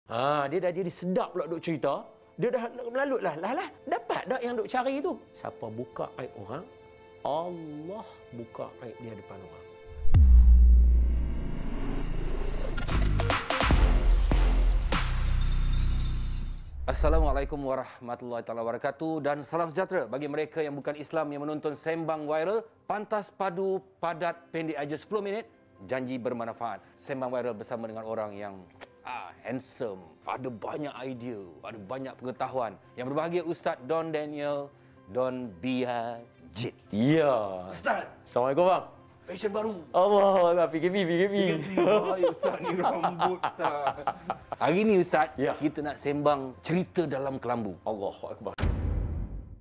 Dia dah jadi sedap pula duk cerita. Dia dah melalut lah. Dapat dak yang duk cari tu. Siapa buka aib orang, Allah buka aib dia depan orang. Assalamualaikum warahmatullahi wabarakatuh dan salam sejahtera bagi mereka yang bukan Islam yang menonton Sembang Viral. Pantas, padu, padat, pendek aja 10 minit, janji bermanfaat. Sembang Viral bersama dengan orang yang handsome, ada banyak idea, ada banyak pengetahuan. Yang berbahagia Ustaz Don Daniel Don Biajit. Ya. Ustaz, Assalamualaikum bang. fashion baru. Allah, PKP. Wahai Ustaz, ni rambut Ustaz. Hari ni Ustaz, Ya. kita nak sembang cerita dalam kelambu. Allahu Akbar.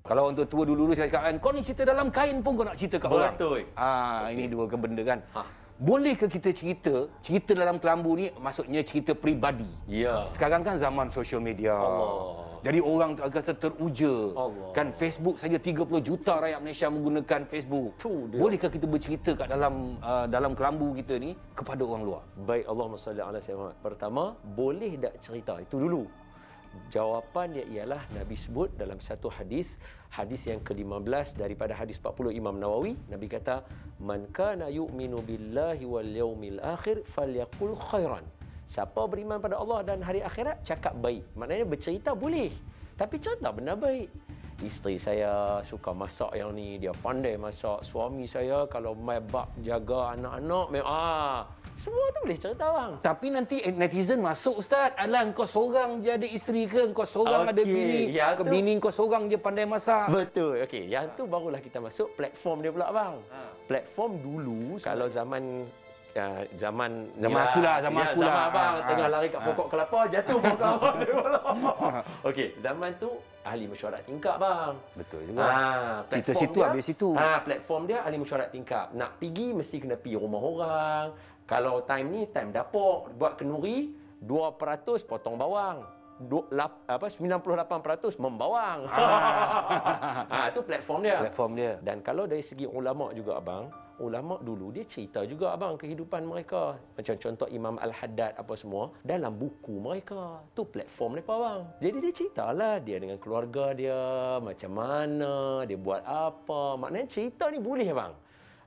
Kalau untuk tua dulu saya cakap kan, kau ni cerita dalam kain pun kau nak cerita kat orang. Betul. Ini dua benda kan. Boleh ke kita cerita dalam kelambu ni maksudnya cerita peribadi? Ya. Sekarang kan zaman social media. Allah. Jadi orang kata teruja. Allah. Kan Facebook saja 30 juta rakyat Malaysia menggunakan Facebook. Tu dia. Bolehkah kita bercerita kat dalam kelambu kita ni kepada orang luar? Baik, Allahumma salli ala sayyidina Muhammad. Pertama, boleh tak cerita? Itu dulu. Jawapan dia ialah Nabi sebut dalam satu hadis yang ke-15 daripada hadis 40 Imam Nawawi. Nabi kata, "Man kana yu'minu billahi wal yaumil akhir falyaqul khairan." Siapa beriman pada Allah dan hari akhirat, cakap baik. Maknanya bercerita boleh, tapi cerita benda baik. Isteri saya suka masak yang ni, dia pandai masak. Suami saya kalau mai bab jaga anak-anak, semua tu boleh cerita bang. Tapi nanti netizen masuk Ustaz, alah kau seorang je ada isteri ke, kau seorang ada bini, bini kau seorang je pandai masak. Betul. Okey, yang tu barulah kita masuk platform dia pula bang. Platform dulu kalau zaman aku lah. Abang tengah lari kat pokok kelapa, jatuh pokok kelapa dia pula. Okey, zaman tu ahli mesyuarat tingkap bang. Betul juga. Cerita Platform situ dia, habis situ. Platform dia ahli mesyuarat tingkap. Nak pergi mesti kena pergi rumah orang. Kalau time ni time dapur, buat kenduri 2% potong bawang. 98% membawang. Itu platform dia. Dan kalau dari segi ulama juga abang, ulama dulu dia cerita juga abang kehidupan mereka. Macam contoh Imam Al-Haddad apa semua dalam buku mereka. Tu platform mereka abang. Jadi dia ceritalah dia dengan keluarga dia, macam mana, dia buat apa. Maknanya cerita ni boleh abang.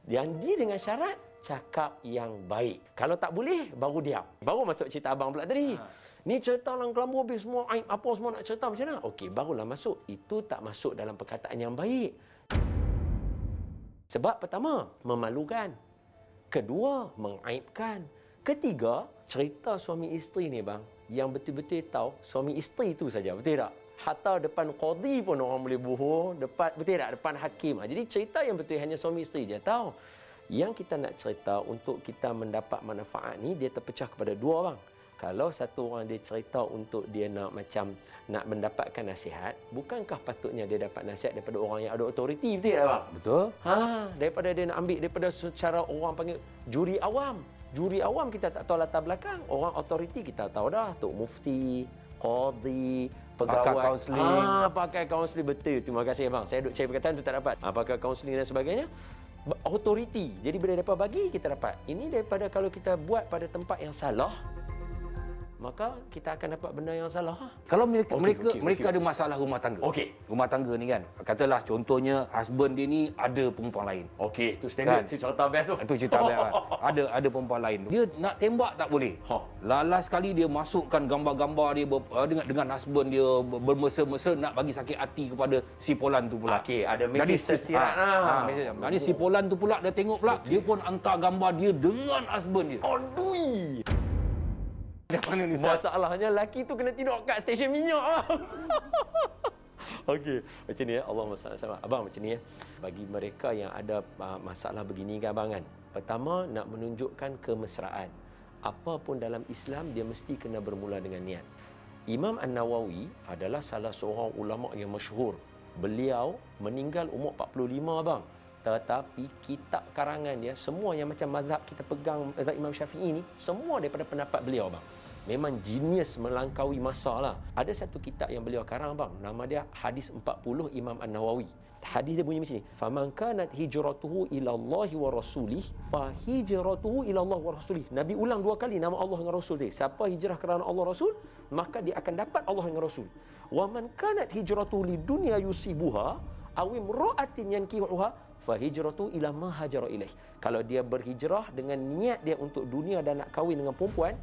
Yang dia dengan syarat cakap yang baik. Kalau tak boleh, baru diam. Baru masuk cerita abang pula tadi. Ni cerita dalam kelambu habis semua, aib apa semua nak cerita macam mana? Okey, barulah masuk. Itu tak masuk dalam perkataan yang baik. Sebab pertama, memalukan. Kedua, mengaibkan. Ketiga, cerita suami isteri ni bang, yang betul-betul tahu suami isteri tu saja, betul tak? Hatta depan qadi pun orang boleh bohong, betul tak? Depan hakim. Jadi cerita yang betul hanya suami isteri je tahu. Yang kita nak cerita untuk kita mendapat manfaat ni, dia terpecah kepada dua bang. Kalau satu orang dia cerita untuk dia nak mendapatkan nasihat, bukankah patutnya dia dapat nasihat daripada orang yang ada autoriti, betul tak bang? Betul. Daripada dia nak ambil daripada secara orang panggil juri awam. Juri awam kita tak tahu latar belakang. Orang autoriti kita tahu dah, Tok Mufti, qadi, pegawai, pakar kaunseling. Pakai kaunseling, betul. Terima kasih bang. Saya duk cari perkataan tu tak dapat. Pakar kaunseling dan sebagainya. Autoriti. Jadi bila mereka bagi, kita dapat. Ini daripada kalau kita buat pada tempat yang salah, maka kita akan dapat benda yang salah. Kalau mereka ada masalah rumah tangga. Okey. Rumah tangga ni kan, katalah contohnya husband dia ni ada perempuan lain. Okey, tu standard. Itu cerita best tu. Itu cerita best kan. Ada perempuan lain. Dia nak tembak tak boleh. Lalas sekali dia masukkan gambar-gambar dia dengan husband dia bermesra-mesra nak bagi sakit hati kepada si Polan tu pula. Okey, ada mesej tersirat lah. Jadi si Polan tu pula dia tengok pula, dia pun hantar gambar dia dengan husband dia. Aduh. Macam mana ni Masalahnya lelaki tu kena tidur kat stesen minyak lah. Okey, macam ni ya. Allahumma salli ala abang macam ni ya. Bagi mereka yang ada masalah begini kan abang kan. Pertama nak menunjukkan kemesraan. Apa pun dalam Islam dia mesti kena bermula dengan niat. Imam An-Nawawi adalah salah seorang ulama yang masyhur. Beliau meninggal umur 45 abang. Tetapi kitab karangan dia semua yang macam mazhab kita pegang, mazhab Imam Syafi'i ni, semua daripada pendapat beliau bang. Memang genius melampaui masa lah. Ada satu kitab yang beliau karang bang, nama dia Hadis 40 Imam An-Nawawi. Hadis dia bunyi macam ni. Faman kanat hijratuhu ila Allah wa rasulih fa hijratuhu ila Allah wa rasulih. Nabi ulang 2 kali nama Allah dengan Rasul dia. Siapa hijrah kerana Allah Rasul, maka dia akan dapat Allah dengan Rasul. Wa man kanat hijratuhu lidunya yusibuha aw imra'atin yankihuha fa hijratuhu ila ma hajara ilaih. Kalau dia berhijrah dengan niat dia untuk dunia dan nak kahwin dengan perempuan,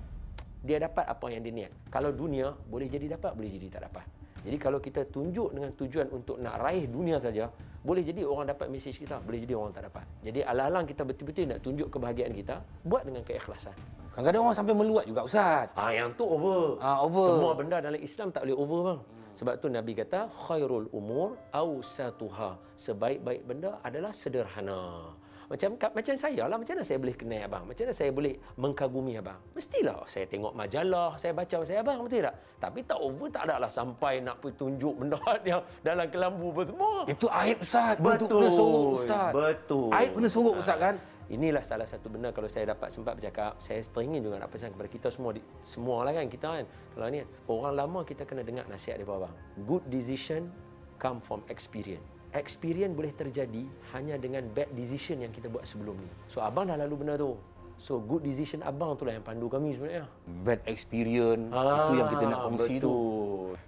dia dapat apa yang dia niat. Kalau dunia, boleh jadi dapat, boleh jadi tak dapat. Jadi kalau kita tunjuk dengan tujuan untuk nak raih dunia saja, boleh jadi orang dapat mesej kita, boleh jadi orang tak dapat. Jadi alang-alang kita betul-betul nak tunjuk kebahagiaan kita, buat dengan keikhlasan. Kadang-kadang orang sampai meluat juga, Ustaz. Yang tu over. Over. Semua benda dalam Islam tak boleh over, bang. Sebab tu Nabi kata, khairul umur awsatuha. Sebaik-baik benda adalah sederhana. Macam saya lah, macam mana saya boleh kenal abang? Macam mana saya boleh mengkagumi abang? Mestilah saya tengok majalah, saya baca pasal abang, betul tak? Tapi tak over, tak ada lah sampai nak pergi tunjuk benda yang dalam kelambu semua. Itu aib, Ustaz. Betul. Kena sorok, Ustaz. Betul. Aib kena sorok, Ustaz, kan? Inilah salah satu benda kalau saya dapat sempat bercakap, saya teringin juga nak pesan kepada kita semua lah kan, kita kan. Kalau ni orang lama kita kena dengar nasihat daripada abang. Good decision come from experience. Experience boleh terjadi hanya dengan bad decision yang kita buat sebelum ni. So abang dah lalu benda tu. So good decision abang tu lah yang pandu kami sebenarnya. Bad experience itu yang kita nak kongsi tu.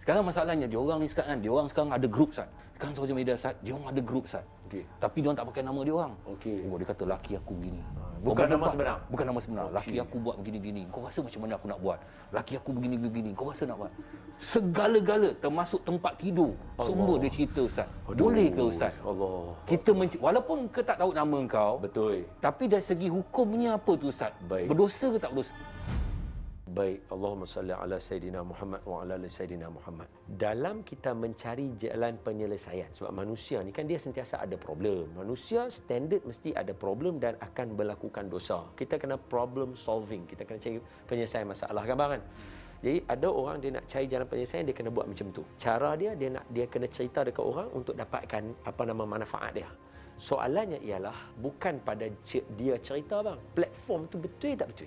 Sekarang masalahnya diorang ni sekarang sekarang ada grup, Ustaz. Sekarang social media, Ustaz, diorang ada grup, Ustaz. Okey. Tapi diorang tak pakai nama diorang. Okey. Oh, dia kata laki aku begini. Bukan nama sebenar. Bukan nama sebenar. Laki aku buat begini-gini. Kau rasa macam mana aku nak buat? Laki aku begini-begini. Kau rasa nak buat? Segala-gala termasuk tempat tidur. Semua dia cerita, Ustaz. Boleh ke, Ustaz? Allah. Kita walaupun kita tak tahu nama kau. Betul. Tapi dari segi hukumnya apa tu, Ustaz? Baik. Berdosa ke tak berdosa? Baik, Allahumma salli ala Sayyidina Muhammad wa ala ali Sayyidina Muhammad. Dalam kita mencari jalan penyelesaian, sebab manusia ni kan dia sentiasa ada problem. Manusia standard mesti ada problem dan akan melakukan dosa. Kita kena problem solving, kita kena cari penyelesaian masalah, kan bang kan? Jadi ada orang dia nak cari jalan penyelesaian, dia kena buat macam tu. Cara dia kena cerita dekat orang untuk dapatkan manfaat dia. Soalannya ialah bukan pada dia cerita, bang. Platform tu betul tak betul?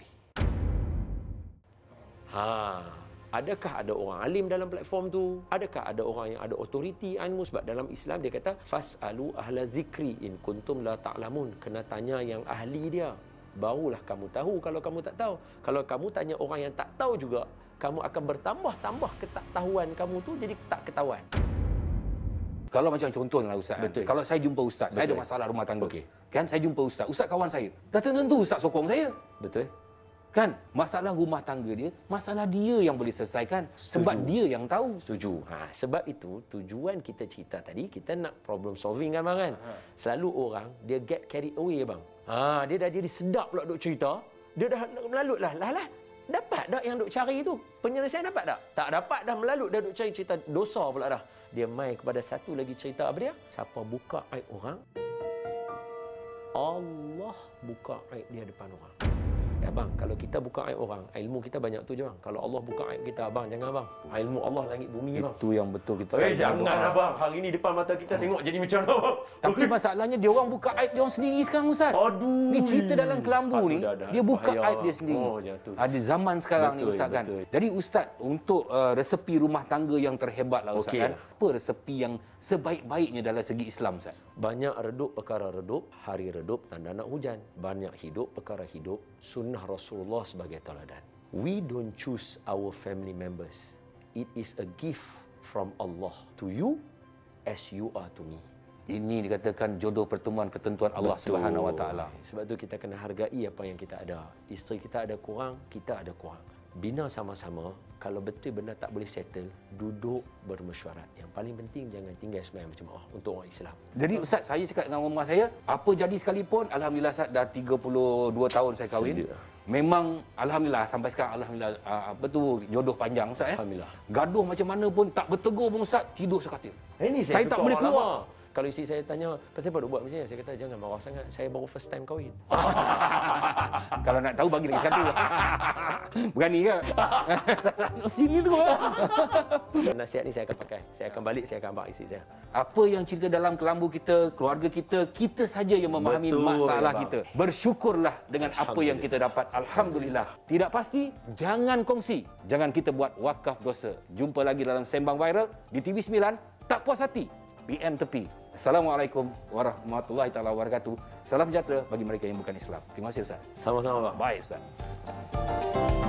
Adakah ada orang alim dalam platform tu? Adakah ada orang yang ada otoriti ilmu? Sebab dalam Islam dia kata fasalu ahla zikri in kuntum la ta'lamun. Kena tanya yang ahli dia, barulah kamu tahu kalau kamu tak tahu. Kalau kamu tanya orang yang tak tahu juga, kamu akan bertambah ketaktahuan kamu tu jadi tak ketahuan. Kalau macam contohnya, Ustaz. Betul. Kalau saya jumpa Ustaz, saya ada masalah rumah tangga. Okey. Kan saya jumpa Ustaz. Ustaz kawan saya. Dah tentu Ustaz sokong saya. Betul. Kan masalah rumah tangga dia, masalah dia yang boleh selesaikan. Sebab dia yang tahu. Setuju. Sebab itu tujuan kita cerita tadi, kita nak problem solving, kan bang kan? Selalu orang dia get carried away, bang. Dia dah jadi sedap pula duk cerita, dia dah melalut lah. Dapat dah yang duk cari tu. Penyelesaian dapat tak? Tak dapat dah, melalut dah duk cari cerita dosa pula dah. Dia mai kepada satu lagi cerita apa dia? Siapa buka aib orang, Allah buka aib dia depan orang. Ya bang, kalau kita buka aib orang, ilmu kita banyak tu je bang. Kalau Allah buka aib kita, abang jangan bang. Ilmu Allah langit bumi, bang. Itu yang betul kita. Jangan abang. Hari ni depan mata kita tengok jadi macam mana, bang. Tapi masalahnya dia orang buka aib dia orang sendiri sekarang, Ustaz. Aduh. Ni cerita dalam kelambu ni, dia buka aib dia sendiri. Ada zaman sekarang ni, Ustaz, kan. Jadi Ustaz, untuk resepi rumah tangga yang terhebat lah, Ustaz, kan. Apa resepi yang sebaik-baiknya dalam segi Islam, Ustaz? Banyak redup perkara redup, hari redup tanda nak hujan. Banyak hidup perkara hidup, sunnah Rasulullah sebagai teladan. We don't choose our family members. It is a gift from Allah to you as you are to me. Ini dikatakan jodoh pertemuan ketentuan Allah Subhanahu Wa Taala. Sebab tu kita kena hargai apa yang kita ada. Isteri kita ada kurang, kita ada kurang. Bina sama-sama. Kalau betul benda tak boleh settle, duduk bermesyuarat. Yang paling penting jangan tinggal sembahyang berjemaah untuk orang Islam. Jadi Ustaz, saya cakap dengan rumah saya, apa jadi sekalipun, alhamdulillah Ustaz, dah 32 tahun saya kahwin. Memang alhamdulillah sampai sekarang alhamdulillah jodoh panjang, Ustaz. Alhamdulillah. Gaduh macam mana pun tak bertegur pun, Ustaz, tidur sekatil. Ini saya tak boleh keluar. Kalau isteri saya tanya, pasal apa duk buat macam ni? Saya kata, jangan marah sangat. Saya baru first time kahwin. Kalau nak tahu, bagi lagi satu. Berani ke? Sini tu. Nasihat ni saya akan pakai. Saya akan balik, saya akan abang isteri saya. Apa yang cerita dalam kelambu kita, keluarga kita, kita saja yang memahami masalah kita. Bersyukurlah dengan apa yang kita dapat. Alhamdulillah. Tidak pasti, jangan kongsi. Jangan kita buat wakaf dosa. Jumpa lagi dalam Sembang Viral di TV9. Tak puas hati, PM tepi. Assalamualaikum warahmatullahi taala wabarakatuh. Salam sejahtera bagi mereka yang bukan Islam. Terima kasih Ustaz. Sama-sama, Pak. Baik Ustaz.